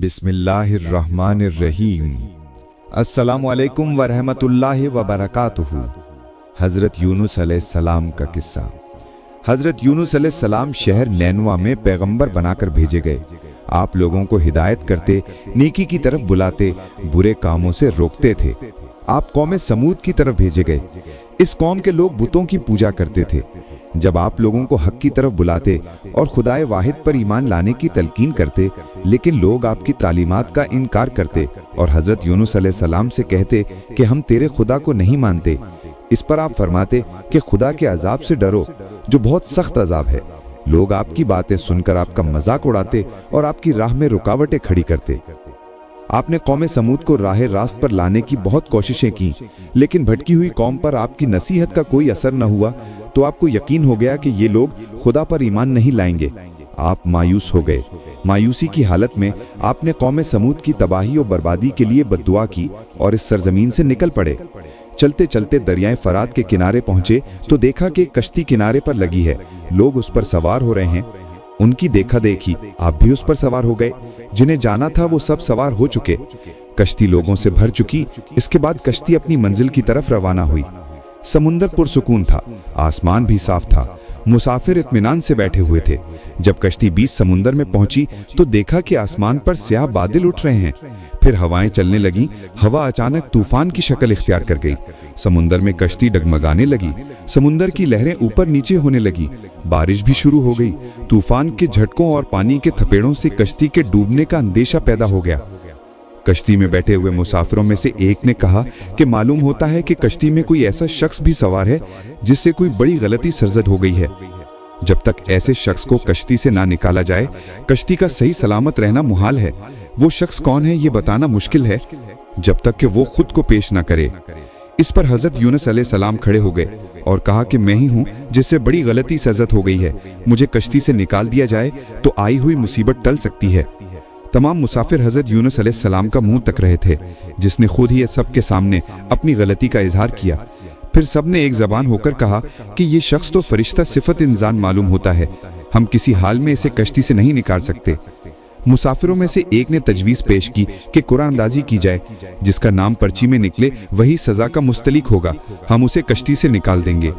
बिस्मिल्लाहिर्रहमानिर्रहीम। अस्सलामुअलैकुम वरहमतुल्लाहि वबरकातुहू। हज़रत यूनुस अलैहिस्सलाम का किस्सा। हज़रत यूनुस अलैहिस्सलाम शहर नैनवा में पैगंबर बनाकर भेजे गए। आप लोगों को हिदायत करते, नेकी की तरफ बुलाते, बुरे कामों से रोकते थे। आप कौम समूद की तरफ भेजे गए। इस कौम के लोग बुतों की पूजा करते थे। जब आप लोगों को हक की तरफ बुलाते और खुदाए वाहिद पर ईमान लाने की तलकीन करते, लेकिन लोग आपकी तालीमात का इनकार करते और हज़रत यूनुस अलैहिस्सलाम से कहते कि हम तेरे खुदा को नहीं मानते। इस पर आप फरमाते कि खुदा के अजाब से डरो जो बहुत सख्त अजाब है। लोग आपकी बातें सुनकर आपका मजाक उड़ाते और आपकी राह में रुकावटें खड़ी करते। आपने कौम समूद को राह रास्त पर लाने की बहुत कोशिशें की, लेकिन भटकी हुई कौम पर आपकी नसीहत का कोई असर न हुआ, तो आपको यकीन हो गया कि ये लोग खुदा पर ईमान नहीं लाएंगे। आप मायूस हो गए। मायूसी की हालत में आपने कौम समूद की तबाही और बर्बादी के लिए बद्दुआ की और इस सरजमीन से निकल पड़े। चलते चलते दरियाए फरात के किनारे पहुंचे तो देखा कि कश्ती किनारे पर लगी है, लोग उस पर सवार हो रहे हैं। उनकी देखा देखी आप भी उस पर सवार हो गए। जिन्हें जाना था वो सब सवार हो चुके। कश्ती लोगों से भर चुकी। इसके बाद कश्ती अपनी मंजिल की तरफ रवाना हुई। समुंदर पुरसुकून था, आसमान भी साफ था, मुसाफिर इत्मीनान से बैठे हुए थे। जब कश्ती बीच समुंदर में पहुंची तो देखा कि आसमान पर स्याह बादल उठ रहे हैं। फिर हवाएं चलने लगी। हवा अचानक तूफान की शक्ल इख्तियार कर गई। समुंदर में कश्ती डगमगाने लगी। समुंदर की लहरें ऊपर नीचे होने लगी। बारिश भी शुरू हो गई। तूफान के झटकों और पानी के थपेड़ों से कश्ती के डूबने का अंदेशा पैदा हो गया। कश्ती में बैठे हुए मुसाफिरों में से एक ने कहा कि मालूम होता है कि कश्ती में कोई ऐसा शख्स भी सवार है जिससे कोई बड़ी गलती सरजद हो गई है। जब तक ऐसे शख्स को कश्ती से ना निकाला जाए, कश्ती का सही सलामत रहना मुहाल है। वो शख्स कौन है ये बताना मुश्किल है जब तक कि वो खुद को पेश ना करे। इस पर हज़रत यूनुस अलैहिस्सलाम खड़े हो गए और कहा कि मैं ही हूँ जिससे बड़ी गलती सरजद हो गई है। मुझे कश्ती से निकाल दिया जाए तो आई हुई मुसीबत टल सकती है। तमाम मुसाफिर हज़रत यूनुस अलैहिस्सलाम का मुंह तक रहे थे, जिसने खुद ही सबके सामने अपनी गलती का इजहार किया। फिर सबने एक ज़बान होकर कहा कि ये शख्स तो फरिश्ता सिफत इंसान मालूम होता है, हम किसी हाल में इसे कश्ती से नहीं निकाल सकते। मुसाफिरों में से एक ने तजवीज़ पेश की कि कुरान अंदाजी की जाए, जिसका नाम पर्ची में निकले वही सज़ा का मुस्तलिक होगा, हम उसे कश्ती से निकाल देंगे।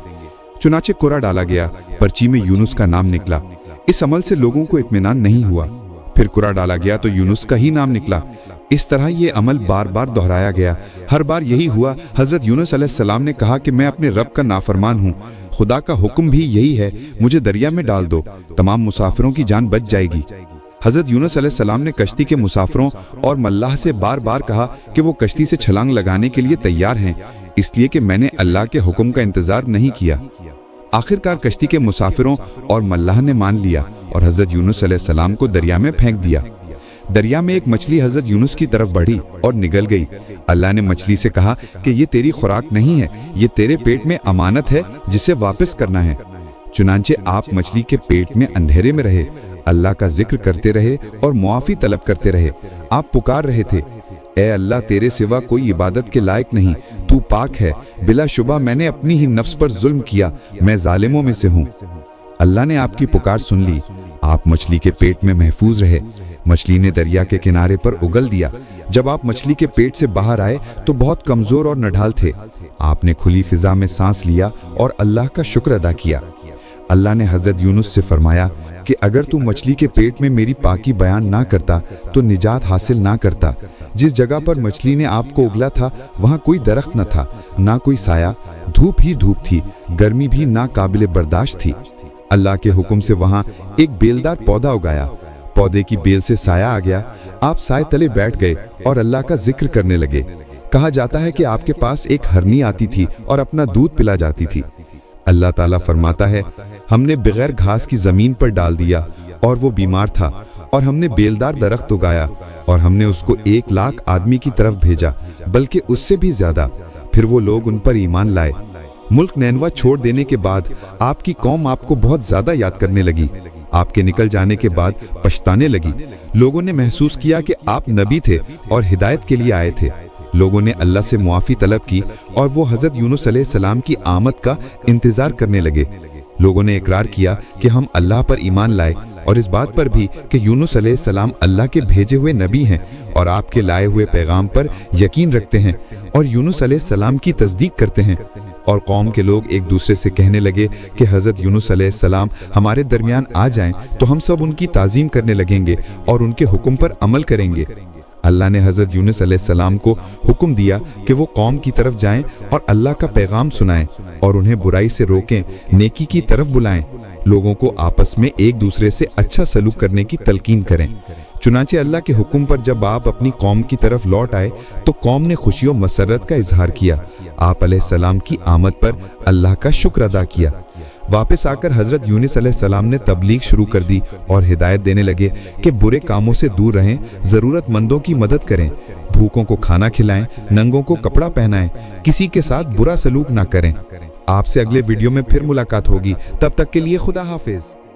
चुनाचे कुरा डाला गया, पर्ची में यूनुस का नाम निकला। इस अमल से लोगों को इत्मीनान नहीं हुआ। फिर कुरा डाला गया तो यूनुस का ही नाम निकला। इस तरह ये अमल बार बार दोहराया गया। हर बार यही हुआ। हज़रत यूनुस अलैहिस्सलाम ने कहा कि मैं अपने रब का नाफरमान हूँ, खुदा का हुक्म भी यही है, मुझे दरिया में डाल दो, तमाम मुसाफिरों की जान बच जाएगी। हज़रत यूनुस अलैहिस्सलाम ने कश्ती के मुसाफिरों और मल्लाह से बार बार कहा कि वो कश्ती से छलांग लगाने के लिए तैयार हैं, इसलिए कि मैंने अल्लाह के हुक्म का इंतज़ार नहीं किया। आखिरकार कश्ती के मुसाफिरों और मल्लाह ने मान लिया और हज़रत यूनुस अलैहिस्सलाम को दरिया में फेंक दिया। दरिया में एक मछली हज़रत यूनुस की तरफ बढ़ी और निगल गई। अल्लाह ने मछली से कहा कि ये तेरी खुराक नहीं है, ये तेरे पेट में अमानत है जिसे वापस करना है। चुनांचे आप मछली के पेट में अंधेरे में रहे, अल्लाह का जिक्र करते रहे और मुआफ़ी तलब करते रहे। आप पुकार रहे थे, ए अल्लाह तेरे सिवा कोई इबादत के लायक नहीं, तू पाक है, बिलाशुबा मैंने अपनी ही नफ्स पर जुल्म किया, मैं जालिमों में से हूँ। अल्लाह ने आपकी पुकार सुन ली। आप मछली के पेट में महफूज रहे। मछली ने दरिया के किनारे पर उगल दिया। जब आप मछली के पेट से बाहर आए तो बहुत कमजोर और नढाल थे। आपने खुली फिजा में सांस लिया और अल्लाह का शुक्र अदा किया। अल्लाह ने हज़रत यूनुस से फरमाया कि अगर तू मछली के पेट में मेरी पाकी बयान ना करता तो निजात हासिल ना करता। जिस जगह पर मछली ने आपको उगला था वहाँ कोई दरख्त न था, ना कोई साया, धूप ही धूप थी, गर्मी भी ना काबिल बर्दाश्त थी। अल्लाह के हुक्म से वहाँ एक बेलदार पौधा उगाया। पौधे की बेल से साया आ गया। आप साए तले बैठ गए और अल्लाह का जिक्र करने लगे। कहा जाता है कि आपके पास एक हरनी आती थी और अपना दूध पिला जाती थी। अल्लाह ताला फरमाता है, हमने बगैर घास की जमीन पर डाल दिया और वो बीमार था, और हमने बेलदार दरख्त उगाया और हमने उसको 1 लाख आदमी की तरफ भेजा, बल्कि उससे भी ज्यादा। फिर वो लोग उन पर ईमान लाए। मुल्क नैनवा छोड़ देने के बाद आपकी कौम आपको बहुत ज्यादा याद करने लगी। आपके निकल जाने के बाद पछताने लगी। लोगों ने महसूस किया कि आप नबी थे और हिदायत के लिए आए थे। लोगों ने अल्लाह से मुआफ़ी तलब की और वो हज़रत यूनुस अलैहिस्सलाम की आमद का इंतज़ार करने लगे। लोगों ने इकरार किया कि हम अल्लाह पर ईमान लाए, اور اس بات پر بھی کہ یونس علیہ السلام اللہ کے بھیجے ہوئے نبی ہیں اور آپ کے لائے ہوئے پیغام پر یقین رکھتے ہیں اور یونس علیہ السلام کی تصدیق کرتے ہیں۔ اور قوم کے لوگ ایک دوسرے سے کہنے لگے کہ حضرت یونس علیہ السلام ہمارے درمیان آ جائیں تو ہم سب ان کی تعظیم کرنے لگیں گے اور ان کے حکم پر عمل کریں گے۔ اللہ نے حضرت یونس علیہ السلام کو حکم دیا کہ وہ قوم کی طرف جائیں اور اللہ کا پیغام سنائیں اور انہیں برائی سے روکیں، نیکی کی طرف بلائیں، لوگوں کو آپس میں ایک دوسرے سے اچھا سلوک کرنے کی تلقین کریں۔ چنانچہ اللہ کے حکم پر جب آپ اپنی قوم کی طرف لوٹ آئے تو قوم نے خوشی و مسرت کا اظہار کیا، آپ علیہ السلام کی آمد پر اللہ کا شکر ادا کیا۔ واپس آ کر حضرت یونس علیہ السلام نے تبلیغ شروع کر دی اور ہدایت دینے لگے کہ برے کاموں سے دور رہیں، ضرورت مندوں کی مدد کریں، بھوکوں کو کھانا کھلائیں، ننگوں کو کپڑا پہنائیں، کسی کے ساتھ برا سلوک نہ کریں۔ آپ سے اگلے ویڈیو میں پھر ملاقات ہوگی، تب تک کے لیے خدا حافظ۔